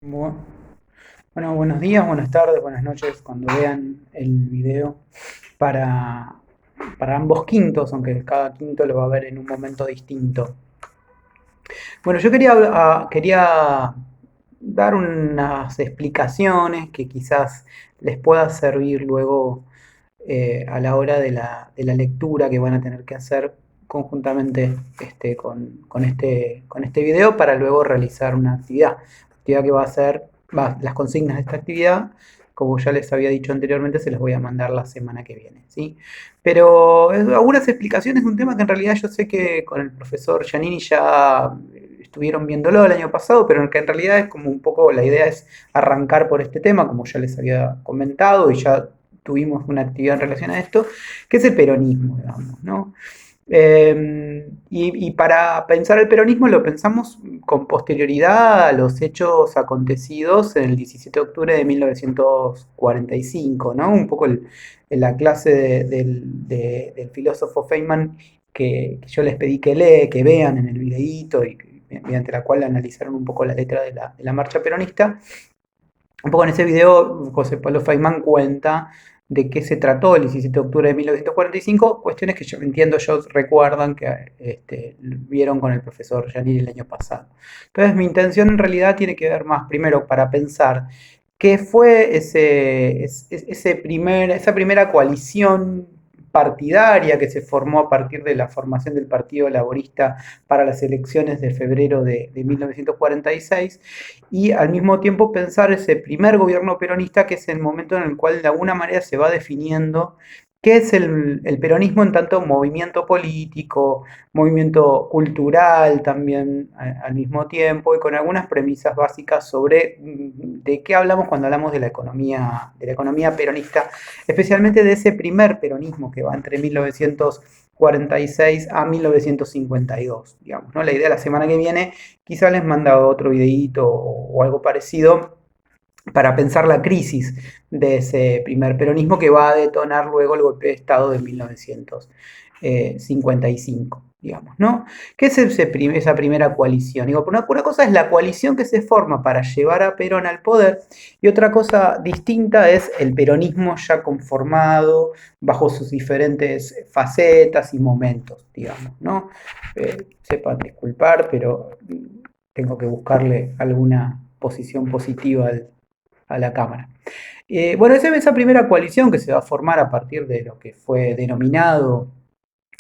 Bu- Bueno, buenos días, buenas tardes, buenas noches cuando vean el video para, para ambos quintos, aunque cada quinto lo va a ver en un momento distinto. Bueno, yo quería dar unas explicaciones que quizás les pueda servir luego a la hora de la lectura que van a tener que hacer conjuntamente con este video para luego realizar una actividad. Actividad que va a ser, las consignas de esta actividad, como ya les había dicho anteriormente, se las voy a mandar la semana que viene, ¿sí? Pero algunas explicaciones de un tema que en realidad yo sé que con el profesor Giannini ya estuvieron viéndolo el año pasado, pero que en realidad es como un poco, la idea es arrancar por este tema, como ya les había comentado, y ya tuvimos una actividad en relación a esto, que es el peronismo, digamos, ¿no? Y para pensar el peronismo lo pensamos con posterioridad a los hechos acontecidos en el 17 de octubre de 1945, ¿no? Un poco en la clase del filósofo Feynman que yo les pedí que vean en el videíto y mediante la cual analizaron un poco la letra de la marcha peronista. Un poco en ese video, José Pablo Feynman cuenta de qué se trató el 17 de octubre de 1945, cuestiones que yo entiendo, ellos recuerdan que vieron con el profesor Janine el año pasado. Entonces mi intención en realidad tiene que ver más, primero, para pensar qué fue esa primera coalición partidaria que se formó a partir de la formación del Partido Laborista para las elecciones de febrero de 1946 y al mismo tiempo pensar ese primer gobierno peronista que es el momento en el cual de alguna manera se va definiendo qué es el peronismo en tanto movimiento político, movimiento cultural también al mismo tiempo y con algunas premisas básicas sobre de qué hablamos cuando hablamos de la economía peronista, especialmente de ese primer peronismo que va entre 1946 a 1952, digamos, ¿no? La idea la semana que viene quizá les manda otro videíto o algo parecido para pensar la crisis de ese primer peronismo que va a detonar luego el golpe de Estado de 1955, digamos, ¿no? ¿Qué es esa primera coalición? Digo, una cosa es la coalición que se forma para llevar a Perón al poder y otra cosa distinta es el peronismo ya conformado bajo sus diferentes facetas y momentos, digamos, ¿no? Sepan disculpar, pero tengo que buscarle alguna posición positiva a la Cámara. Bueno, esa primera coalición que se va a formar a partir de lo que fue denominado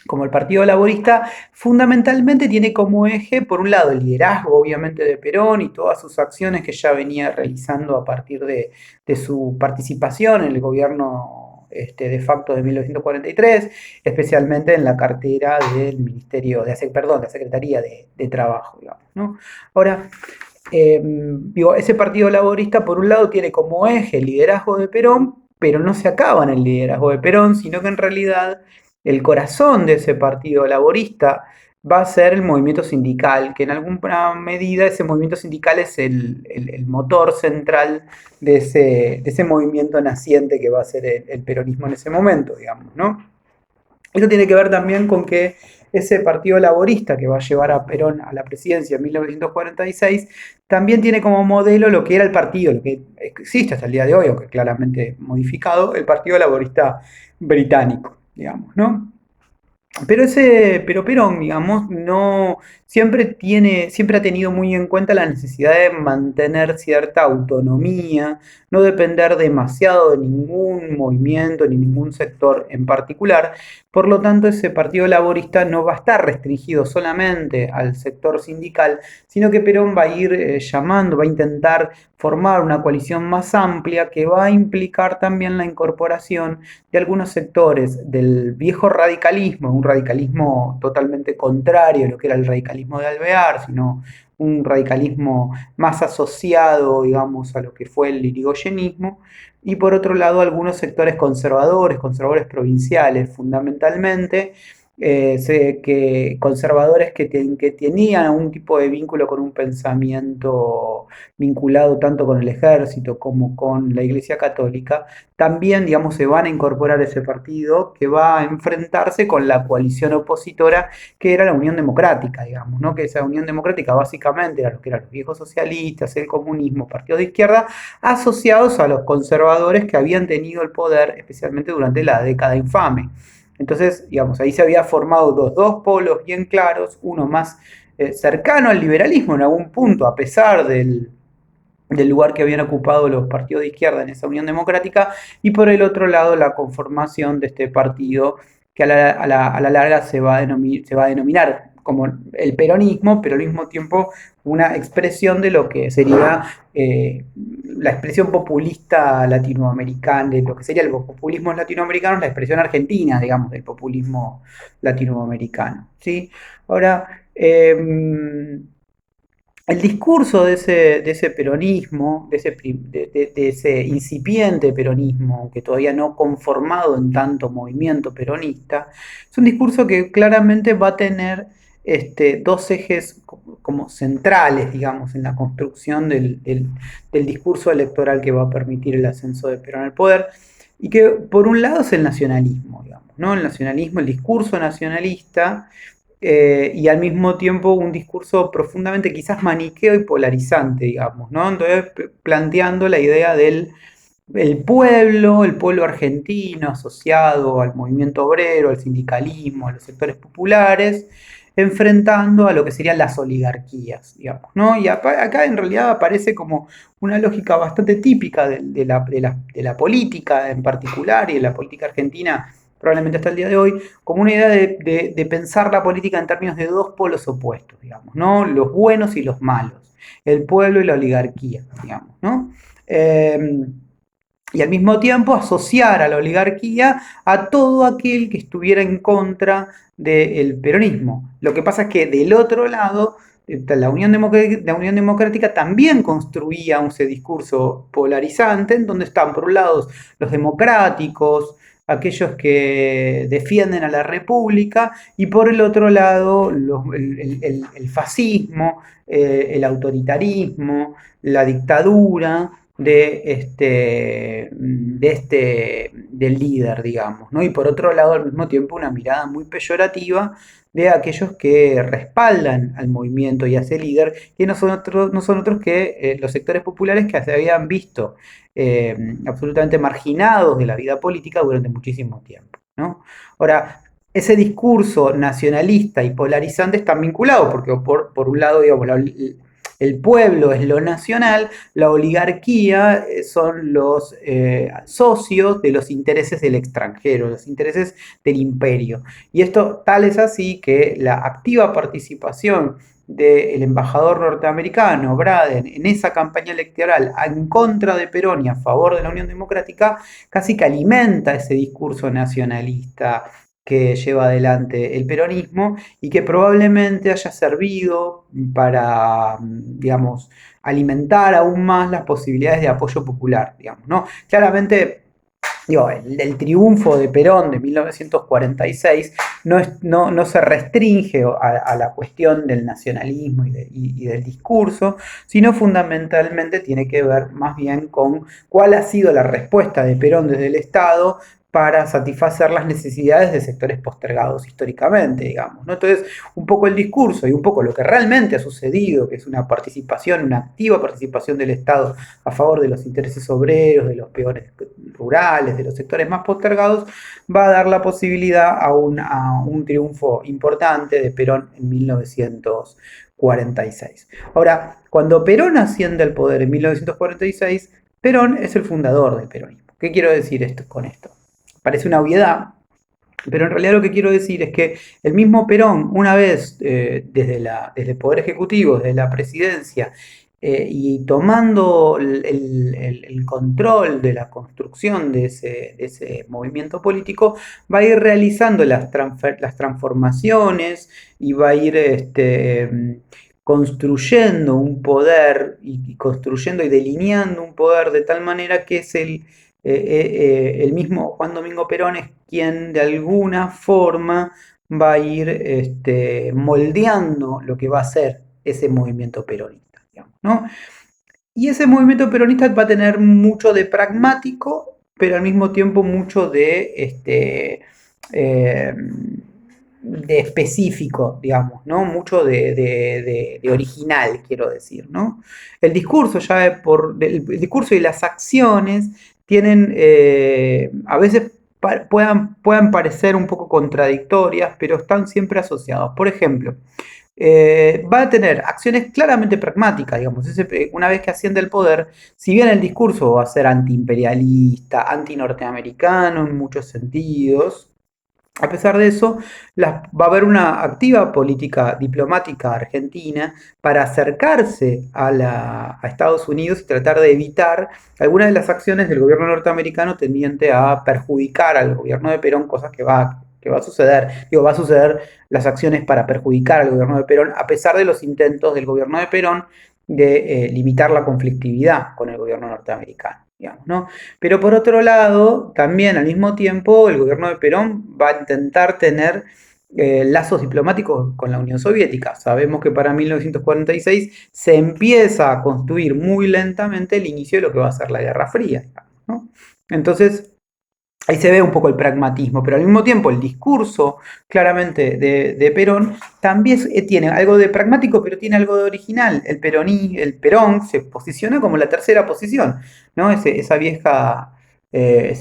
como el Partido Laborista, fundamentalmente tiene como eje, por un lado, el liderazgo, obviamente, de Perón y todas sus acciones que ya venía realizando a partir de su participación en el gobierno de facto de 1943, especialmente en la cartera del Ministerio, perdón, de la Secretaría de Trabajo, digamos, ¿no? Ahora, digo, ese Partido Laborista, por un lado, tiene como eje el liderazgo de Perón, pero no se acaba en el liderazgo de Perón, sino que en realidad el corazón de ese Partido Laborista va a ser el movimiento sindical, que en alguna medida ese movimiento sindical es el motor central de ese movimiento naciente que va a ser el peronismo en ese momento, digamos, ¿no? Esto tiene que ver también con que ese partido laborista que va a llevar a Perón a la presidencia en 1946 también tiene como modelo lo que era el partido, lo que existe hasta el día de hoy, aunque claramente modificado, el Partido Laborista Británico, digamos, ¿no? Pero Perón, digamos, no siempre ha tenido muy en cuenta la necesidad de mantener cierta autonomía, no depender demasiado de ningún movimiento ni ningún sector en particular. Por lo tanto, ese Partido Laborista no va a estar restringido solamente al sector sindical, sino que Perón va a ir llamando, va a intentar formar una coalición más amplia que va a implicar también la incorporación de algunos sectores del viejo radicalismo, un radicalismo totalmente contrario a lo que era el radicalismo de Alvear, sino un radicalismo más asociado, digamos, a lo que fue el irigoyenismo, y por otro lado algunos sectores conservadores, conservadores provinciales fundamentalmente, que conservadores que tenían algún tipo de vínculo con un pensamiento vinculado tanto con el ejército como con la Iglesia Católica, también, digamos, se van a incorporar a ese partido que va a enfrentarse con la coalición opositora que era la Unión Democrática, digamos, ¿no? Que esa Unión Democrática básicamente era lo que eran los viejos socialistas, el comunismo, partidos de izquierda, asociados a los conservadores que habían tenido el poder, especialmente durante la década infame. Entonces, digamos, ahí se había formado los dos polos bien claros, uno más cercano al liberalismo en algún punto, a pesar del lugar que habían ocupado los partidos de izquierda en esa Unión Democrática, y por el otro lado la conformación de este partido que a la larga se va a denominar como el peronismo, pero al mismo tiempo una expresión de lo que sería la expresión populista latinoamericana, de lo que sería el populismo latinoamericano, la expresión argentina, digamos, del populismo latinoamericano. ¿Sí? Ahora, el discurso de ese peronismo, de ese incipiente peronismo, que todavía no conformado en tanto movimiento peronista, es un discurso que claramente va a tener dos ejes como centrales, digamos, en la construcción del discurso electoral que va a permitir el ascenso de Perón al poder, y que por un lado es el nacionalismo, digamos, ¿no? El nacionalismo, el discurso nacionalista, y al mismo tiempo un discurso profundamente quizás maniqueo y polarizante, digamos, ¿no? Entonces, planteando la idea del el pueblo argentino asociado al movimiento obrero, al sindicalismo, a los sectores populares, enfrentando a lo que serían las oligarquías, digamos, ¿no? Y acá en realidad aparece como una lógica bastante típica de la política en particular y de la política argentina probablemente hasta el día de hoy, como una idea de pensar la política en términos de dos polos opuestos, digamos, ¿no? Los buenos y los malos, el pueblo y la oligarquía, digamos, ¿no? Y al mismo tiempo asociar a la oligarquía a todo aquel que estuviera en contra del peronismo. Lo que pasa es que del otro lado, la Unión Democrática también construía ese discurso polarizante, en donde están por un lado los democráticos, aquellos que defienden a la República, y por el otro lado el fascismo, el autoritarismo, la dictadura del líder, digamos, ¿no? Y por otro lado, al mismo tiempo, una mirada muy peyorativa de aquellos que respaldan al movimiento y a ese líder, que no son otros que los sectores populares que se habían visto absolutamente marginados de la vida política durante muchísimo tiempo, ¿no? Ahora, ese discurso nacionalista y polarizante están vinculados, porque por un lado, digamos, el pueblo es lo nacional, la oligarquía son los socios de los intereses del extranjero, los intereses del imperio. Y esto tal es así que la activa participación del embajador norteamericano, Braden, en esa campaña electoral en contra de Perón y a favor de la Unión Democrática, casi que alimenta ese discurso nacionalista que lleva adelante el peronismo y que probablemente haya servido para, digamos, alimentar aún más las posibilidades de apoyo popular, digamos, ¿no? Claramente, digo, el triunfo de Perón de 1946 no se restringe a la cuestión del nacionalismo y del discurso, sino fundamentalmente tiene que ver más bien con cuál ha sido la respuesta de Perón desde el Estado para satisfacer las necesidades de sectores postergados históricamente, digamos, ¿no? Entonces, un poco el discurso y un poco lo que realmente ha sucedido, que es una activa participación del Estado a favor de los intereses obreros, de los peores rurales, de los sectores más postergados, va a dar la posibilidad a un triunfo importante de Perón en 1946. Ahora, cuando Perón asciende al poder en 1946, Perón es el fundador del peronismo. ¿Qué quiero decir con esto? Parece una obviedad, pero en realidad lo que quiero decir es que el mismo Perón, una vez desde el Poder Ejecutivo, desde la presidencia, y tomando el control de la construcción de ese movimiento político, va a ir realizando las transformaciones y va a ir construyendo un poder y construyendo y delineando un poder de tal manera que es el mismo Juan Domingo Perón es quien de alguna forma va a ir moldeando lo que va a ser ese movimiento peronista, digamos, ¿no? Y ese movimiento peronista va a tener mucho de pragmático, pero al mismo tiempo mucho eh, de específico, digamos, ¿no? Mucho de original, quiero decir, ¿no? El discurso el discurso y las acciones tienen, a veces puedan parecer un poco contradictorias, pero están siempre asociados. Por ejemplo, va a tener acciones claramente pragmáticas, digamos. Una vez que asciende el poder, si bien el discurso va a ser antiimperialista, antinorteamericano en muchos sentidos, a pesar de eso, va a haber una activa política diplomática argentina para acercarse a Estados Unidos y tratar de evitar algunas de las acciones del gobierno norteamericano tendiente a perjudicar al gobierno de Perón, cosas que va a suceder. Digo, va a suceder las acciones para perjudicar al gobierno de Perón, a pesar de los intentos del gobierno de Perón de limitar la conflictividad con el gobierno norteamericano, digamos, ¿no? Pero por otro lado, también al mismo tiempo, el gobierno de Perón va a intentar tener lazos diplomáticos con la Unión Soviética. Sabemos que para 1946 se empieza a construir muy lentamente el inicio de lo que va a ser la Guerra Fría, digamos, ¿no? Entonces, ahí se ve un poco el pragmatismo, pero al mismo tiempo el discurso claramente de Perón también tiene algo de pragmático, pero tiene algo de original. El Perón se posiciona como la tercera posición, ¿no? Ese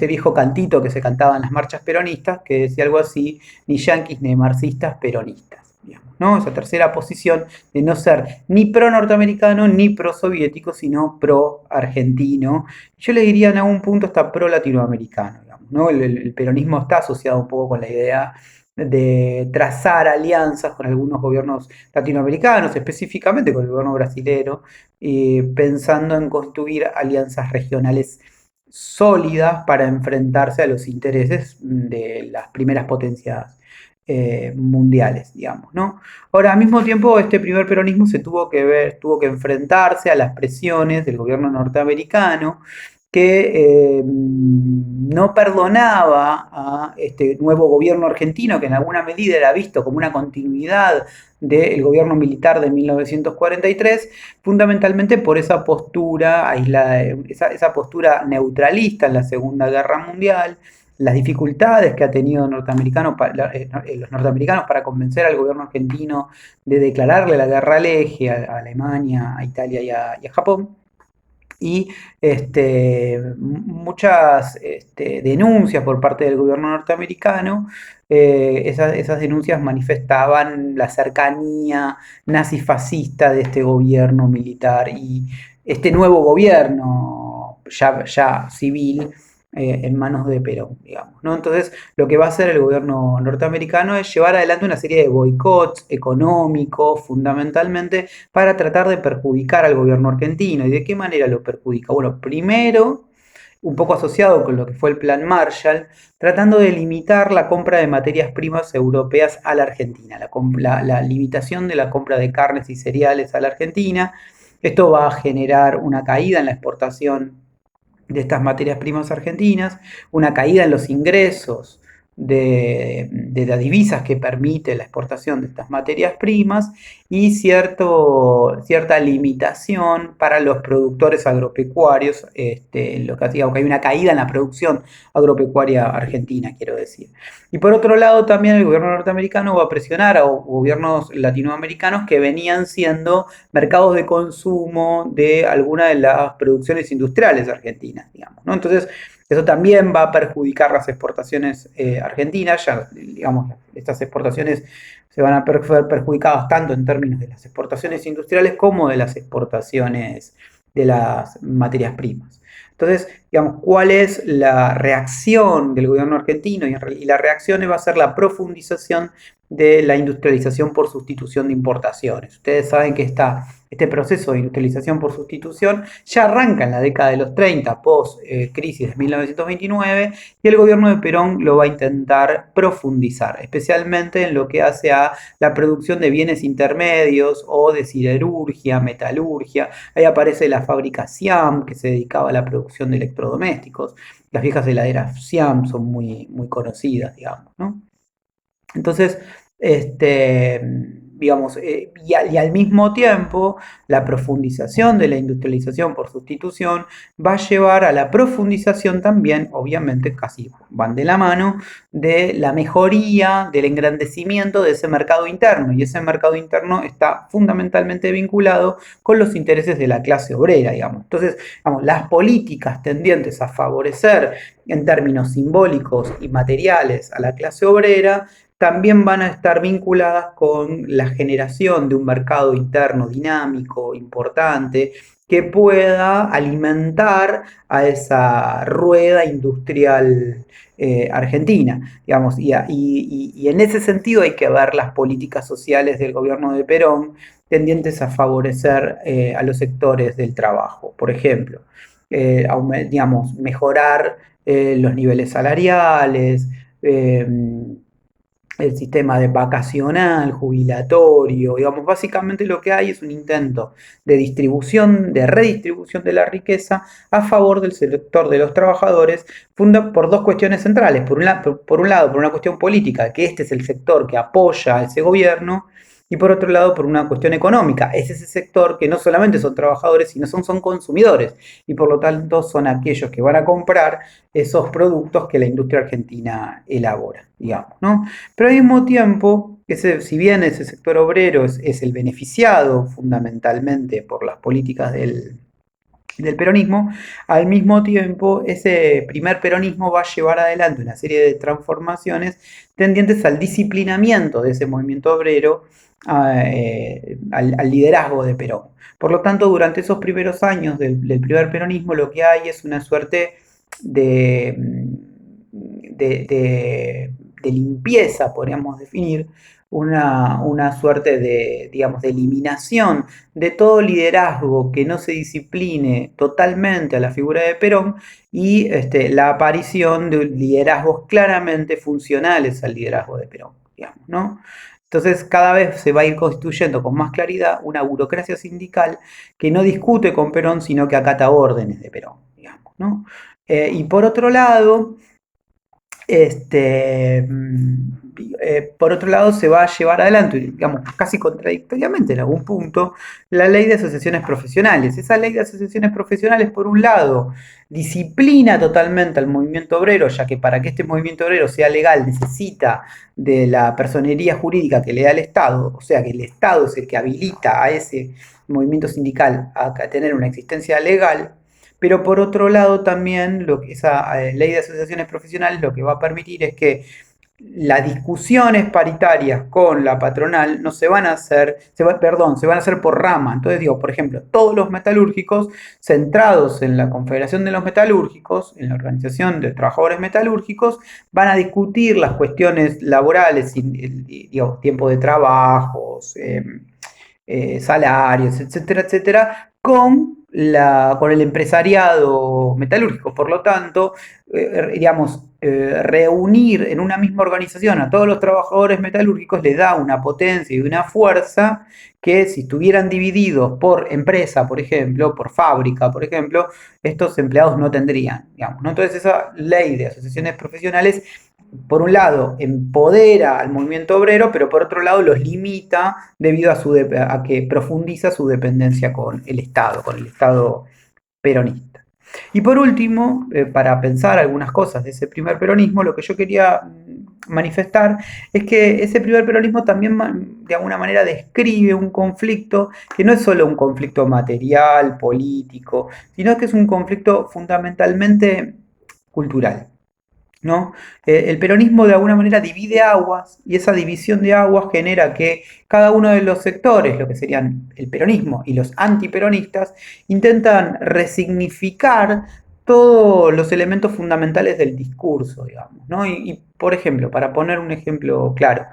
viejo cantito que se cantaba en las marchas peronistas, que decía algo así, ni yanquis ni marxistas, peronistas, digamos, ¿no? Esa tercera posición de no ser ni pro norteamericano ni pro soviético, sino pro argentino. Yo le diría en algún punto hasta pro latinoamericano, digamos, ¿no? El peronismo está asociado un poco con la idea de trazar alianzas con algunos gobiernos latinoamericanos, específicamente con el gobierno brasilero, pensando en construir alianzas regionales sólidas para enfrentarse a los intereses de las primeras potencias mundiales, digamos, ¿no? Ahora, al mismo tiempo, este primer peronismo tuvo que enfrentarse a las presiones del gobierno norteamericano, que no perdonaba a este nuevo gobierno argentino, que en alguna medida era visto como una continuidad del gobierno militar de 1943, fundamentalmente por esa postura aislada, esa postura neutralista en la Segunda Guerra Mundial, las dificultades que ha tenido los norteamericanos para convencer al gobierno argentino de declararle la guerra al eje, a Alemania, a Italia y a Japón, y muchas denuncias por parte del gobierno norteamericano. Esas denuncias manifestaban la cercanía nazifascista de este gobierno militar y este nuevo gobierno ya civil en manos de Perón, digamos, ¿no? Entonces, lo que va a hacer el gobierno norteamericano es llevar adelante una serie de boicots económicos, fundamentalmente, para tratar de perjudicar al gobierno argentino. ¿Y de qué manera lo perjudica? Bueno, primero, un poco asociado con lo que fue el Plan Marshall, tratando de limitar la compra de materias primas europeas a la Argentina, la limitación de la compra de carnes y cereales a la Argentina. Esto va a generar una caída en la exportación de estas materias primas argentinas, una caída en los ingresos de las divisas que permite la exportación de estas materias primas y cierta limitación para los productores agropecuarios, lo que hacía que hay una caída en la producción agropecuaria argentina, quiero decir. Y por otro lado, también el gobierno norteamericano va a presionar a gobiernos latinoamericanos que venían siendo mercados de consumo de alguna de las producciones industriales argentinas, digamos, ¿no? Entonces, eso también va a perjudicar las exportaciones argentinas, ya, digamos, estas exportaciones se van a ver perjudicadas tanto en términos de las exportaciones industriales como de las exportaciones de las materias primas. Entonces, digamos, ¿cuál es la reacción del gobierno argentino? Y la reacción va a ser la profundización de la industrialización por sustitución de importaciones. Ustedes saben que este proceso de industrialización por sustitución ya arranca en la década de los 30, post crisis de 1929, y el gobierno de Perón lo va a intentar profundizar, especialmente en lo que hace a la producción de bienes intermedios o de siderurgia, metalurgia. Ahí aparece la fábrica Siam, que se dedicaba a la producción de electrodomésticos. Las viejas heladeras Siam son muy, muy conocidas, digamos, ¿no? Entonces, este, digamos, y al mismo tiempo, la profundización de la industrialización por sustitución va a llevar a la profundización también, obviamente, casi van de la mano, de la mejoría, del engrandecimiento de ese mercado interno. Y ese mercado interno está fundamentalmente vinculado con los intereses de la clase obrera, digamos. Entonces, digamos, las políticas tendientes a favorecer en términos simbólicos y materiales a la clase obrera también van a estar vinculadas con la generación de un mercado interno dinámico, importante, que pueda alimentar a esa rueda industrial argentina, digamos, y en ese sentido hay que ver las políticas sociales del gobierno de Perón tendientes a favorecer a los sectores del trabajo, por ejemplo, digamos, mejorar los niveles salariales, eh, el sistema de vacacional, jubilatorio, digamos, básicamente lo que hay es un intento de distribución, de redistribución de la riqueza a favor del sector de los trabajadores, por dos cuestiones centrales. Por un lado, por una cuestión política, que este es el sector que apoya a ese gobierno, y por otro lado, por una cuestión económica. Es ese sector que no solamente son trabajadores, sino son consumidores, y por lo tanto son aquellos que van a comprar esos productos que la industria argentina elabora, digamos, ¿no? Pero al mismo tiempo, si bien ese sector obrero es el beneficiado fundamentalmente por las políticas del peronismo, al mismo tiempo ese primer peronismo va a llevar adelante una serie de transformaciones tendientes al disciplinamiento de ese movimiento obrero, al liderazgo de Perón. Por lo tanto, durante esos primeros años del primer peronismo lo que hay es una suerte de, de, de, de limpieza, podríamos definir, una suerte de, digamos, de eliminación de todo liderazgo que no se discipline totalmente a la figura de Perón y la aparición de liderazgos claramente funcionales al liderazgo de Perón, digamos, ¿no? Entonces cada vez se va a ir constituyendo con más claridad una burocracia sindical que no discute con Perón, sino que acata órdenes de Perón, digamos, ¿no? Y por otro lado, este, por otro lado, se va a llevar adelante, digamos, casi contradictoriamente en algún punto, la ley de asociaciones profesionales. Esa ley de asociaciones profesionales, por un lado, disciplina totalmente al movimiento obrero, ya que para que este movimiento obrero sea legal necesita de la personería jurídica que le da el Estado, o sea que el Estado es el que habilita a ese movimiento sindical a tener una existencia legal. Pero por otro lado también esa ley de asociaciones profesionales lo que va a permitir es que las discusiones paritarias con la patronal no se van a hacer, se van a hacer por rama. Entonces digo, por ejemplo, todos los metalúrgicos centrados en la Confederación de los Metalúrgicos, en la Organización de Trabajadores Metalúrgicos, van a discutir las cuestiones laborales, digo, tiempo de trabajos, salarios, etcétera, etcétera, con el empresariado metalúrgico. Por lo tanto, digamos, reunir en una misma organización a todos los trabajadores metalúrgicos les da una potencia y una fuerza que si estuvieran divididos por empresa, por ejemplo, por fábrica, por ejemplo, estos empleados no tendrían, digamos, ¿no? Entonces esa ley de asociaciones profesionales por un lado, empodera al movimiento obrero, pero por otro lado los limita debido a que profundiza su dependencia con el Estado peronista. Y por último, para pensar algunas cosas de ese primer peronismo, lo que yo quería manifestar es que ese primer peronismo también de alguna manera describe un conflicto que no es solo un conflicto material, político, sino que es un conflicto fundamentalmente cultural, ¿no? El peronismo de alguna manera divide aguas y esa división de aguas genera que cada uno de los sectores, lo que serían el peronismo y los antiperonistas, intentan resignificar todos los elementos fundamentales del discurso, digamos, ¿no? Por ejemplo, para poner un ejemplo claro,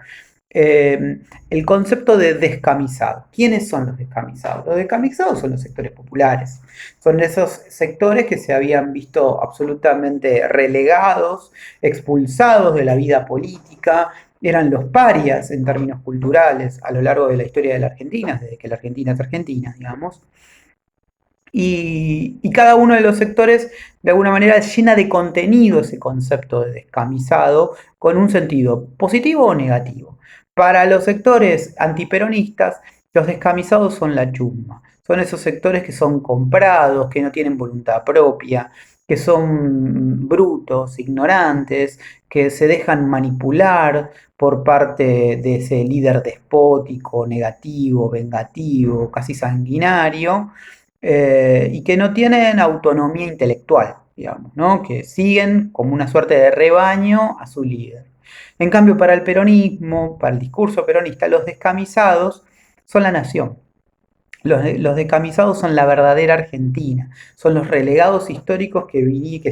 el concepto de descamisado. ¿Quiénes son los descamisados? Los descamisados son los sectores populares. Son esos sectores que se habían visto absolutamente relegados, expulsados de la vida política, eran los parias en términos culturales a lo largo de la historia de la Argentina, desde que la Argentina es Argentina, digamos. y cada uno de los sectores de alguna manera llena de contenido ese concepto de descamisado con un sentido positivo o negativo. Para los sectores antiperonistas, los descamisados son la chusma, son esos sectores que son comprados, que no tienen voluntad propia, que son brutos, ignorantes, que se dejan manipular por parte de ese líder despótico, negativo, vengativo, casi sanguinario, y que no tienen autonomía intelectual, digamos, ¿no? Que siguen como una suerte de rebaño a su líder. En cambio, para el peronismo, para el discurso peronista, los descamisados son la nación. Los decamisados son la verdadera Argentina, son los relegados históricos que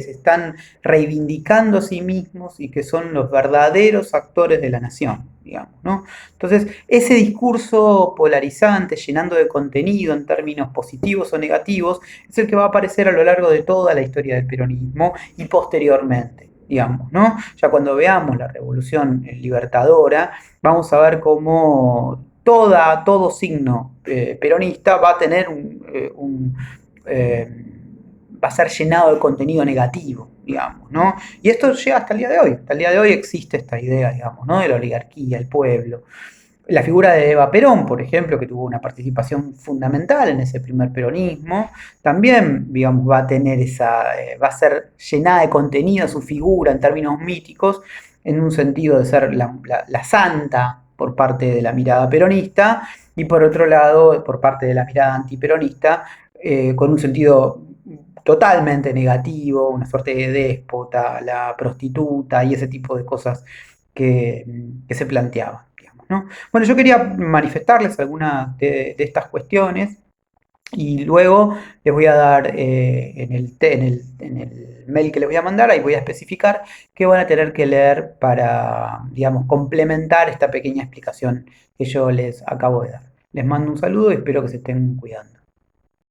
se están reivindicando a sí mismos y que son los verdaderos actores de la nación, digamos, ¿no? Entonces, ese discurso polarizante, llenando de contenido en términos positivos o negativos, es el que va a aparecer a lo largo de toda la historia del peronismo y posteriormente. Digamos, ¿no? Ya cuando veamos la revolución libertadora, vamos a ver cómo todo signo peronista va a tener va a ser llenado de contenido negativo, digamos, ¿no? Y esto llega hasta el día de hoy. Hasta el día de hoy existe esta idea, digamos, ¿no? De la oligarquía, el pueblo. La figura de Eva Perón, por ejemplo, que tuvo una participación fundamental en ese primer peronismo, también, digamos, va a tener va a ser llenada de contenido su figura en términos míticos, en un sentido de ser la santa por parte de la mirada peronista y por otro lado, por parte de la mirada antiperonista, con un sentido totalmente negativo, una suerte de déspota, la prostituta y ese tipo de cosas que se planteaban, digamos, ¿no? Bueno, yo quería manifestarles algunas de estas cuestiones y luego les voy a dar en el mail que les voy a mandar, ahí voy a especificar qué van a tener que leer para, digamos, complementar esta pequeña explicación que yo les acabo de dar. Les mando un saludo y espero que se estén cuidando.